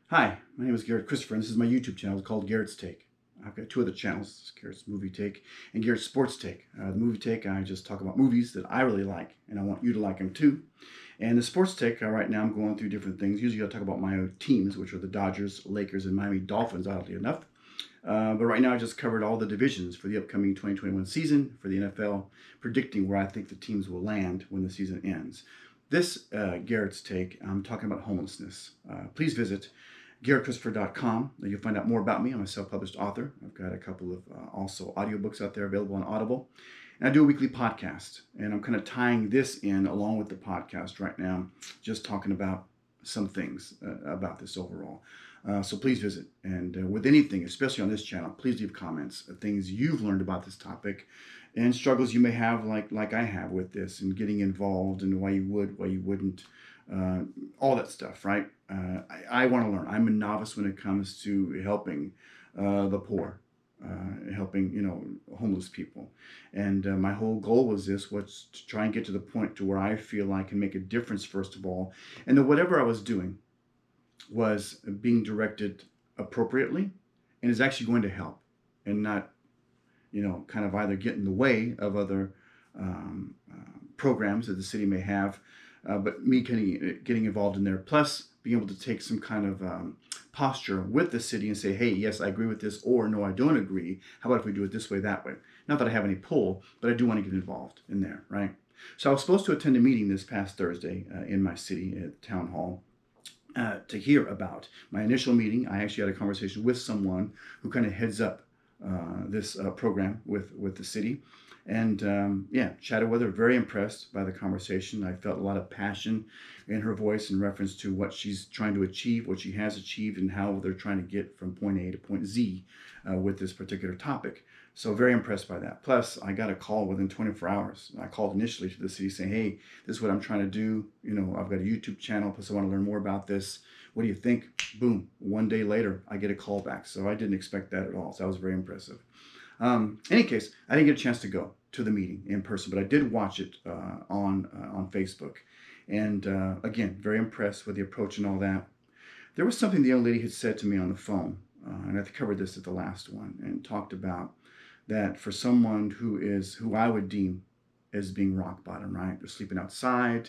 Hi, my name is Garrett Christopher, and this is my YouTube channel. It's called Garrett's Take. I've got two other channels, Garrett's Movie Take and Garrett's Sports Take. The Movie Take, I just talk about movies that I really like, and I want you to like them too. And the Sports Take, right now I'm going through different things. Usually I'll talk about my teams, which are the Dodgers, Lakers, and Miami Dolphins, oddly enough. But right now I just covered all the divisions for the upcoming 2021 season for the NFL, predicting where I think the teams will land when the season ends. This Garrett's Take, I'm talking about homelessness. Please visit GarrettChristopher.com. You'll find out more about me. I'm a self-published author. I've got a couple of also audiobooks out there available on Audible. And I do a weekly podcast. And I'm kind of tying this in along with the podcast right now, just talking about some things about this overall. So please visit. And with anything, especially on this channel, please leave comments of things you've learned about this topic and struggles you may have like I have with this and getting involved and why you would, why you wouldn't. All that stuff, right? I want to learn. I'm a novice when it comes to helping the poor, helping homeless people, and my whole goal was to try and get to the point to where I feel I can make a difference first of all, and that whatever I was doing was being directed appropriately, and is actually going to help, and not kind of either get in the way of other programs that the city may have. But me getting involved in there, plus being able to take some kind of posture with the city and say, hey, yes, I agree with this, or no, I don't agree. How about if we do it this way, that way? Not that I have any pull, but I do want to get involved in there, right? So I was supposed to attend a meeting this past Thursday in my city at the town hall to hear about my initial meeting. I actually had a conversation with someone who kind of heads up this program with the city. And chatted with her, very impressed by the conversation. I felt a lot of passion in her voice in reference to what she's trying to achieve, what she has achieved, and how they're trying to get from point A to point Z with this particular topic. So very impressed by that. Plus, I got a call within 24 hours. I called initially to the city saying, hey, this is what I'm trying to do. I've got a YouTube channel, plus I want to learn more about this. What do you think? Boom. One day later, I get a call back. So I didn't expect that at all. So that was very impressive. In any case, I didn't get a chance to go to the meeting in person, but I did watch it on Facebook. And again, very impressed with the approach and all that. There was something the young lady had said to me on the phone, and I covered this at the last one, and talked about that for someone who I would deem as being rock bottom, right? They're sleeping outside,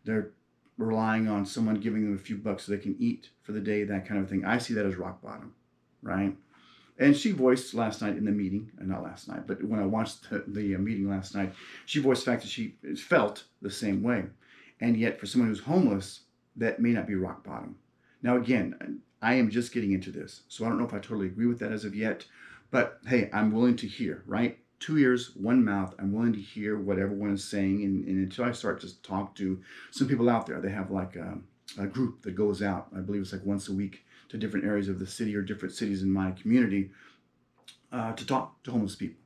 they're relying on someone giving them a few bucks so they can eat for the day, that kind of thing. I see that as rock bottom, right? And she voiced last night in the meeting, not last night, but when I watched the meeting last night, she voiced the fact that she felt the same way. And yet, for someone who's homeless, that may not be rock bottom. Now, again, I am just getting into this, so I don't know if I totally agree with that as of yet. But hey, I'm willing to hear, right? Two ears, one mouth. I'm willing to hear what everyone is saying. And until I start to talk to some people out there, they have like a group that goes out, I believe it's like once a week, to different areas of the city or different cities in my community to talk to homeless people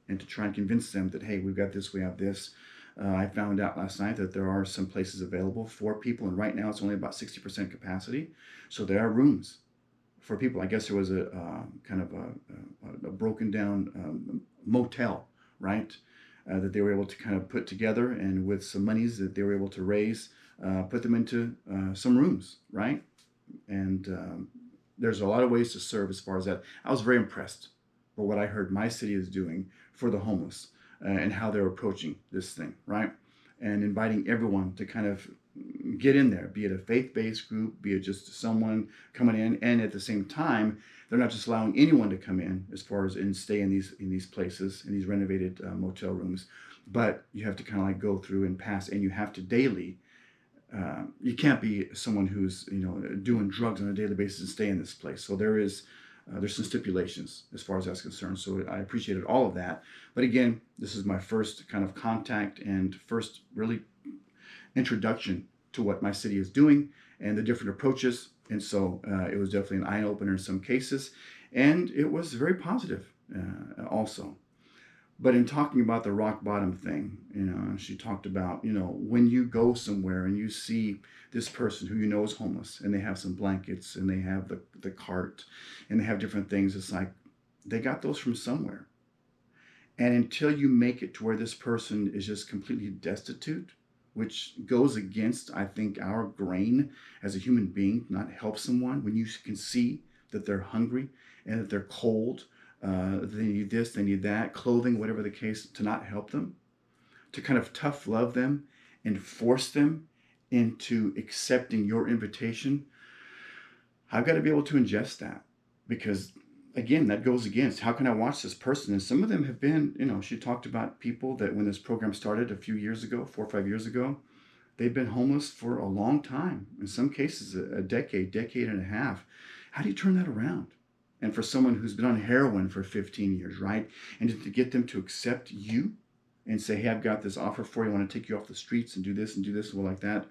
and to try and convince them that, hey, we've got this, we have this. I found out last night that there are some places available for people, and right now it's only about 60% capacity. So there are rooms for people. I guess there was a kind of a broken down motel, right? That they were able to kind of put together, and with some monies that they were able to raise, put them into some rooms, right? And there's a lot of ways to serve as far as that. I was very impressed by what I heard my city is doing for the homeless and how they're approaching this thing, right? And inviting everyone to kind of get in there, be it a faith-based group, be it just someone coming in, and at the same time, they're not just allowing anyone to come in as far as and stay in these places, in these renovated motel rooms, but you have to kind of like go through and pass, and you have to daily. You can't be someone who's doing drugs on a daily basis and stay in this place. So there's some stipulations as far as that's concerned. So I appreciated all of that. But again, this is my first kind of contact and first really introduction to what my city is doing and the different approaches. And so it was definitely an eye opener in some cases, and it was very positive also. But in talking about the rock bottom thing, she talked about, when you go somewhere and you see this person who is homeless, and they have some blankets and they have the cart and they have different things, it's like they got those from somewhere. And until you make it to where this person is just completely destitute, which goes against, I think, our grain as a human being, not help someone when you can see that they're hungry and that they're cold, they need this, they need that, clothing, whatever the case, to not help them, to kind of tough love them and force them into accepting your invitation. I've got to be able to ingest that because, again, that goes against how can I watch this person? And some of them have been, she talked about people that when this program started a few years ago, 4 or 5 years ago, they've been homeless for a long time. In some cases, a decade and a half. How do you turn that around? And for someone who's been on heroin for 15 years, right? And to get them to accept you and say, hey, I've got this offer for you. I want to take you off the streets and do this and well, like that.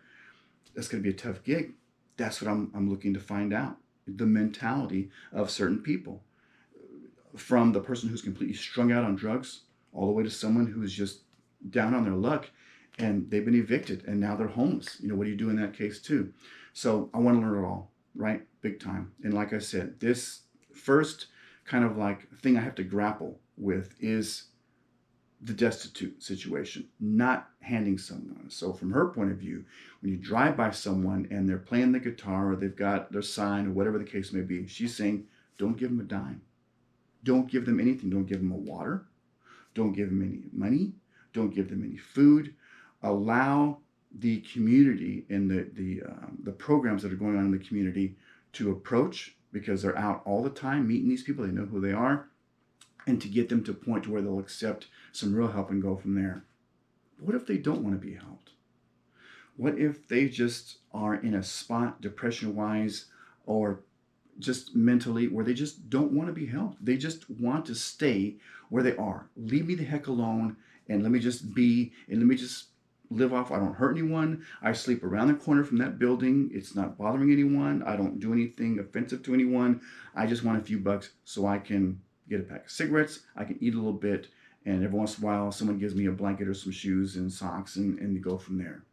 That's going to be a tough gig. That's what I'm looking to find out. The mentality of certain people. From the person who's completely strung out on drugs all the way to someone who's just down on their luck and they've been evicted and now they're homeless. What do you do in that case too? So I want to learn it all, right? Big time. And like I said, this first kind of like thing I have to grapple with is the destitute situation, not handing someone. So from her point of view, when you drive by someone and they're playing the guitar or they've got their sign or whatever the case may be, she's saying, don't give them a dime. Don't give them anything. Don't give them a water. Don't give them any money. Don't give them any food. Allow the community and the programs that are going on in the community to approach, because they're out all the time meeting these people. They know who they are, and to get them to a point to where they'll accept some real help and go from there. But what if they don't want to be helped? What if they just are in a spot, depression-wise, or just mentally, where they just don't want to be helped? They just want to stay where they are. Leave me the heck alone, and let me just be, and let me just live off. I don't hurt anyone. I sleep around the corner from that building. It's not bothering anyone. I don't do anything offensive to anyone. I just want a few bucks so I can get a pack of cigarettes. I can eat a little bit, and every once in a while, someone gives me a blanket or some shoes and socks, and go from there.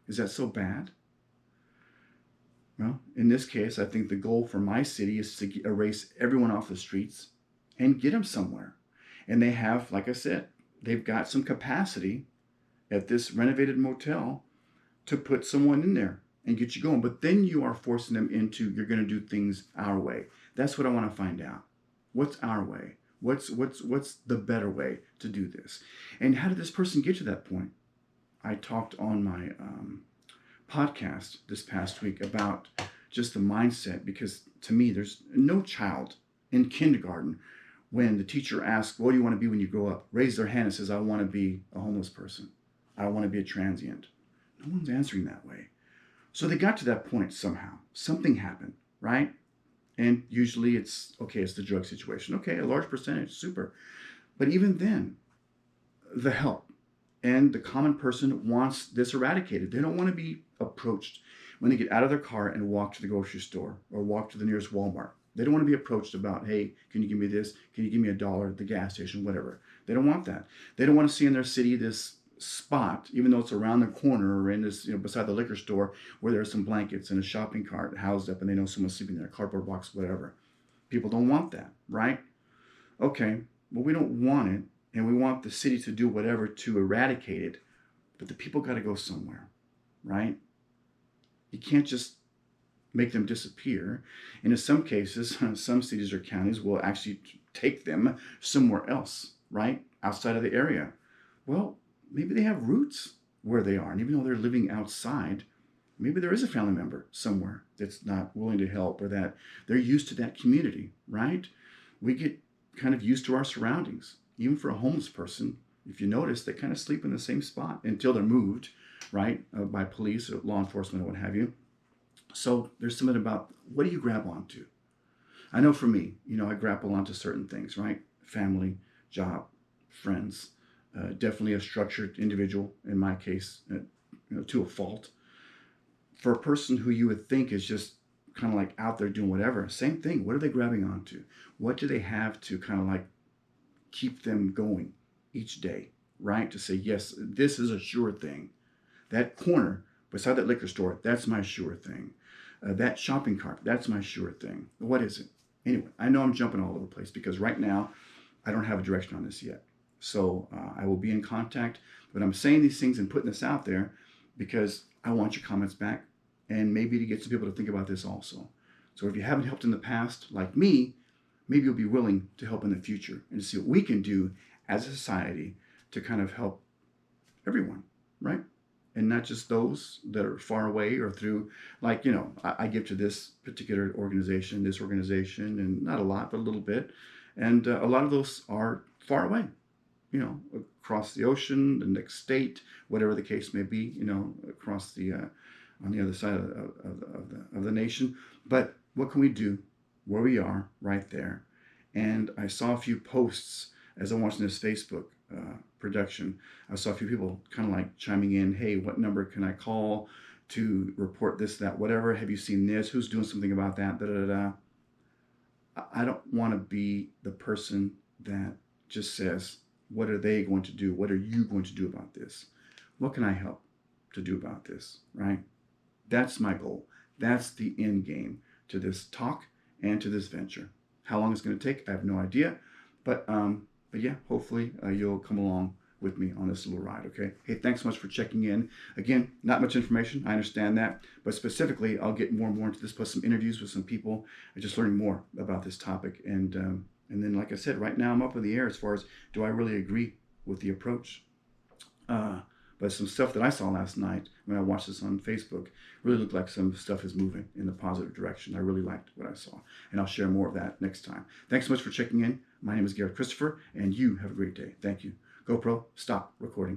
Is that so bad? Well, in this case, I think the goal for my city is to erase everyone off the streets and get them somewhere. And they have, like I said, they've got some capacity at this renovated motel to put someone in there and get you going. But then you are forcing them into, you're going to do things our way. That's what I want to find out. What's our way? What's the better way to do this? And how did this person get to that point? I talked on my podcast this past week about just the mindset, because to me, there's no child in kindergarten when the teacher asks, what do you want to be when you grow up? Raise their hand and says, I want to be a homeless person. I want to be a transient. No one's answering that way. So they got to that point somehow. Something happened, right? And usually it's the drug situation. Okay, a large percentage, super. But even then, the help and the common person wants this eradicated. They don't want to be approached when they get out of their car and walk to the grocery store or walk to the nearest Walmart. They don't want to be approached about, hey, can you give me this? Can you give me $1 at the gas station? Whatever. They don't want that. They don't want to see in their city this spot, even though it's around the corner or in this, beside the liquor store, where there's some blankets and a shopping cart housed up and they know someone's sleeping there, a cardboard box, whatever. People don't want that, right? Okay, well, we don't want it, and we want the city to do whatever to eradicate it, but the people got to go somewhere, right? You can't just make them disappear. And in some cases, some cities or counties will actually take them somewhere else, right? Outside of the area. Well, maybe they have roots where they are. And even though they're living outside, maybe there is a family member somewhere that's not willing to help, or that they're used to that community, right? We get kind of used to our surroundings. Even for a homeless person, if you notice, they kind of sleep in the same spot until they're moved, right, by police or law enforcement or what have you. So there's something about, what do you grab onto? I know for me, I grapple onto certain things, right? Family, job, friends, definitely a structured individual in my case, to a fault. For a person who you would think is just kind of like out there doing whatever, same thing. What are they grabbing onto? What do they have to kind of like keep them going each day, right? To say, yes, this is a sure thing. That corner beside that liquor store, that's my sure thing. That shopping cart, that's my sure thing. What is it? Anyway, I know I'm jumping all over the place because right now I don't have a direction on this yet. So I will be in contact, but I'm saying these things and putting this out there because I want your comments back and maybe to get some people to think about this also. So if you haven't helped in the past, like me, maybe you'll be willing to help in the future and to see what we can do as a society to kind of help everyone, right? And not just those that are far away or through, like, I give to this particular organization, and not a lot, but a little bit. And a lot of those are far away, across the ocean, the next state, whatever the case may be, across the, on the other side of the nation. But what can we do where we are right there? And I saw a few posts as I'm watching this Facebook production. I saw a few people kind of like chiming in, hey, what number can I call to report this, that, whatever? Have you seen this? Who's doing something about that? Da, da, da, da. I don't want to be the person that just says, what are they going to do? What are you going to do about this? What can I help to do about this, right? That's my goal. That's the end game to this talk and to this venture. How long it's going to take, I have no idea. But yeah, hopefully you'll come along with me on this little ride, okay? Hey, thanks so much for checking in. Again, not much information, I understand that, but specifically, I'll get more and more into this, plus some interviews with some people, and just learning more about this topic. And then, like I said, right now I'm up in the air as far as, do I really agree with the approach? But some stuff that I saw last night when I watched this on Facebook really looked like some stuff is moving in the positive direction. I really liked what I saw, and I'll share more of that next time. Thanks so much for checking in. My name is Garrett Christopher, and you have a great day. Thank you. GoPro, stop recording.